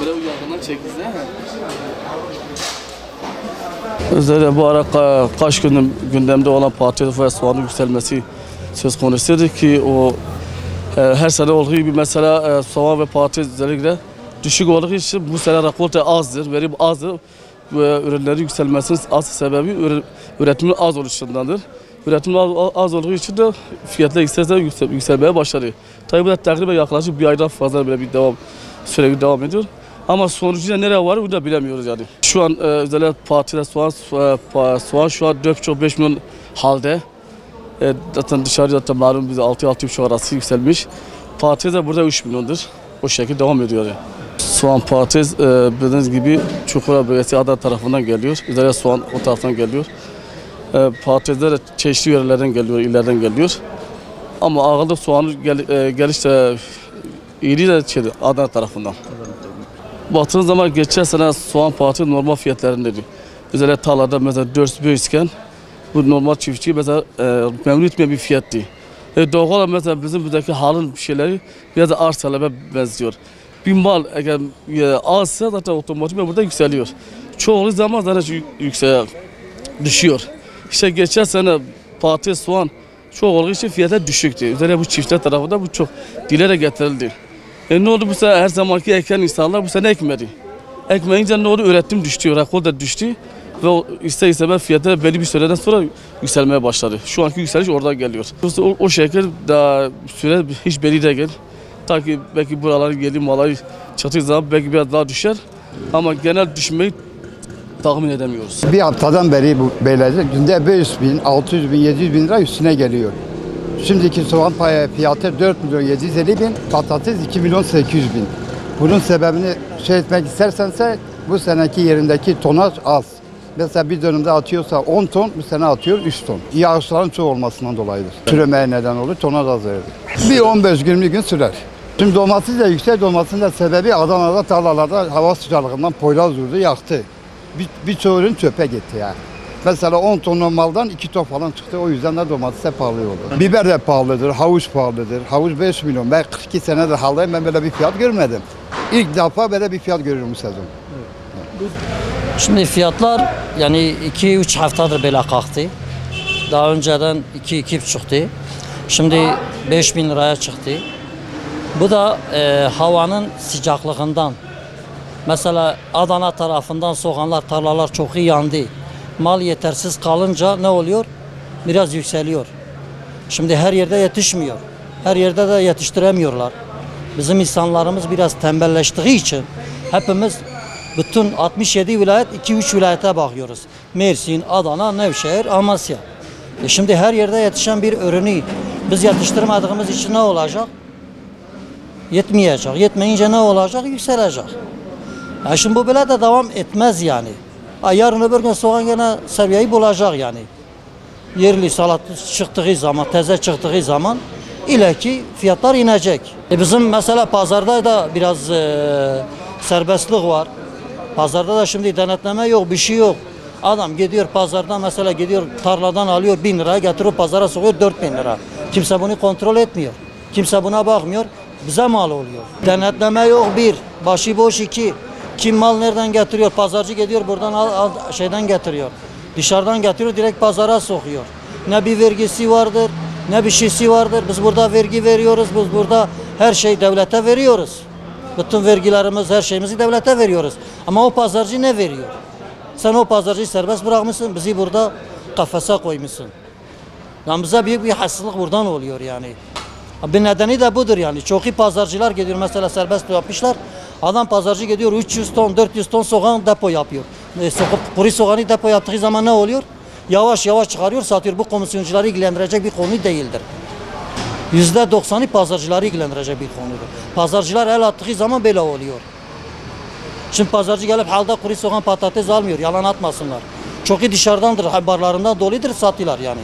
Böyle yakından çekiniz değil mi? Özellikle bu ara kaç gündemde olan patates ve soğanın yükselmesi söz konusuydu ki o her sene olduğu gibi mesela soğan ve patates özellikle düşük olduğu için bu sene rekolte azdır, verim azdır ve ürünlerin yükselmesinin az sebebi üretimin az oluşundandır. Üretimin az olduğu için de fiyatlar yükselmeye başladı. Tabii bu da takriben yaklaşık bir aydan fazla böyle bir sürekli devam ediyor. Ama sonucunda nereye var bunu da bilemiyoruz yani. Şu an özellikle patates, soğan şu an 4,5 milyon halde. Zaten dışarıda malum bize 6-6,5 arası yükselmiş. Patates de burada 3 milyondur. O şekilde devam ediyor yani. Soğan, patates bildiğiniz gibi Çukurova bölgesi Adana tarafından geliyor. Özellikle soğan o taraftan geliyor. Patatesler de çeşitli yörelerden geliyor, illerden geliyor. Ama ağırlık soğanın geliş de iyiliği de Adana tarafından. Baktığınız zaman geçen sene soğan patates normal fiyatlarındaydı. Özellikle tarlada mesela 400 iken bu normal çiftçi mesela memnun etmeyen bir fiyattı. Doğal olarak mesela bizim buradaki halın şeyleri biraz da arz talebe benziyor. Bir mal eğer azsa zaten otomatikman burada yükseliyor. Çoğu zaman zaten düşüyor. İşte geçen sene patates, soğan çoğu olduğu için fiyatlar düşüktü. Özellikle bu çiftler tarafında bu çok dile getirildi. Ne oldu bu sene her zamanki eken insanlar bu sene ekmedi. Ekmeyince ne oldu? Üretim düştü, rekor da düştü. Ve ister istemez fiyatlar belli bir süreden sonra yükselmeye başladı. Şu anki yükseliş oradan geliyor. O şekilde daha süre hiç belli değil. Ta ki belki buraların geldiği malları çatı zaman belki biraz daha düşer. Ama genel düşmeyi tahmin edemiyoruz. Bir haftadan beri bu böylece günde 500 bin, 600 bin, 700 bin lira üstüne geliyor. Şimdiki soğan fiyatı 4 milyon 750 bin, patates 2 milyon 800 bin. Bunun sebebini etmek istersense bu seneki yerindeki tonaj az. Mesela bir dönemde atıyorsa 10 ton, bu sene atıyor 3 ton. Yağışların çoğu olmasından dolayıdır. Süremeye neden olur, tonaj az verir. Bir 15-20 gün sürer. Şimdi domates de yüksek, domatesin de sebebi Adana'da tarlalarda hava sıcaklığından poyraz vurdu, yaktı. Birçoğu ürün çöpe gitti yani. Mesela 10 ton maldan 2 ton falan çıktı. O yüzden de domates pahalı oldu. Biber de pahalıdır, havuç pahalıdır. Havuç 5 milyon. Ben 42 senedir haldayım, ben böyle bir fiyat görmedim. İlk defa böyle bir fiyat görüyorum bu sezon. Şimdi fiyatlar yani 2-3 haftadır böyle kalktı. Daha önceden 2-2,5'tü. Şimdi 5.000 liraya çıktı. Bu da havanın sıcaklığından. Mesela Adana tarafından soğanlar, tarlalar çok iyi yandı. Mal yetersiz kalınca ne oluyor? Biraz yükseliyor. Şimdi her yerde yetişmiyor. Her yerde de yetiştiremiyorlar. Bizim insanlarımız biraz tembelleştiği için hepimiz bütün 67 vilayet 2-3 vilayete bakıyoruz. Mersin, Adana, Nevşehir, Amasya. Şimdi her yerde yetişen bir ürünü biz yetiştirmediğimiz için ne olacak? Yetmeyecek. Yetmeyince ne olacak? Yükselecek. Şimdi bu böyle de devam etmez yani. Yarın öbür gün soğan gene seviyeyi bulacak yani. Yerli salat çıktığı zaman, teze çıktığı zaman ilaki fiyatlar inecek. Bizim mesela pazarda da biraz serbestlik var. Pazarda da şimdi denetleme yok, bir şey yok. Adam gidiyor pazardan mesela gidiyor tarladan alıyor 1000 liraya getiriyor pazara sokuyor 4000 lira. Kimse bunu kontrol etmiyor. Kimse buna bakmıyor. Bize mal oluyor. Denetleme yok bir, başıboş iki. Kim mal nereden getiriyor? Pazarcı gidiyor buradan şeyden getiriyor. Dışarıdan getiriyor direkt pazara sokuyor. Ne bir vergisi vardır, ne bir şeysi vardır. Biz burada vergi veriyoruz. Biz burada her şeyi devlete veriyoruz. Bütün vergilerimiz, her şeyimizi devlete veriyoruz. Ama o pazarcı ne veriyor? Sen o pazarcıyı serbest bırakmışsın, bizi burada kafese koymuşsun. Yani bize büyük bir haksızlık buradan oluyor yani. Bir nedeni de budur yani. Çok iyi pazarcılar gidiyor mesela serbest yapmışlar. Adam pazarcı gidiyor 300 ton, 400 ton soğan depo yapıyor. Kuru soğanı depo yaptığı zaman ne oluyor? Yavaş yavaş çıkarıyor, satıyor. Bu komisyoncuları ilgilendirecek bir konu değildir. %90'ı pazarcıları ilgilendirecek bir konudur. Pazarcılar el attığı zaman böyle oluyor. Şimdi pazarcı gelip halda kuru soğan patates almıyor. Yalan atmasınlar. Çoğu dışarıdandır, barlarından doludur satıyorlar yani.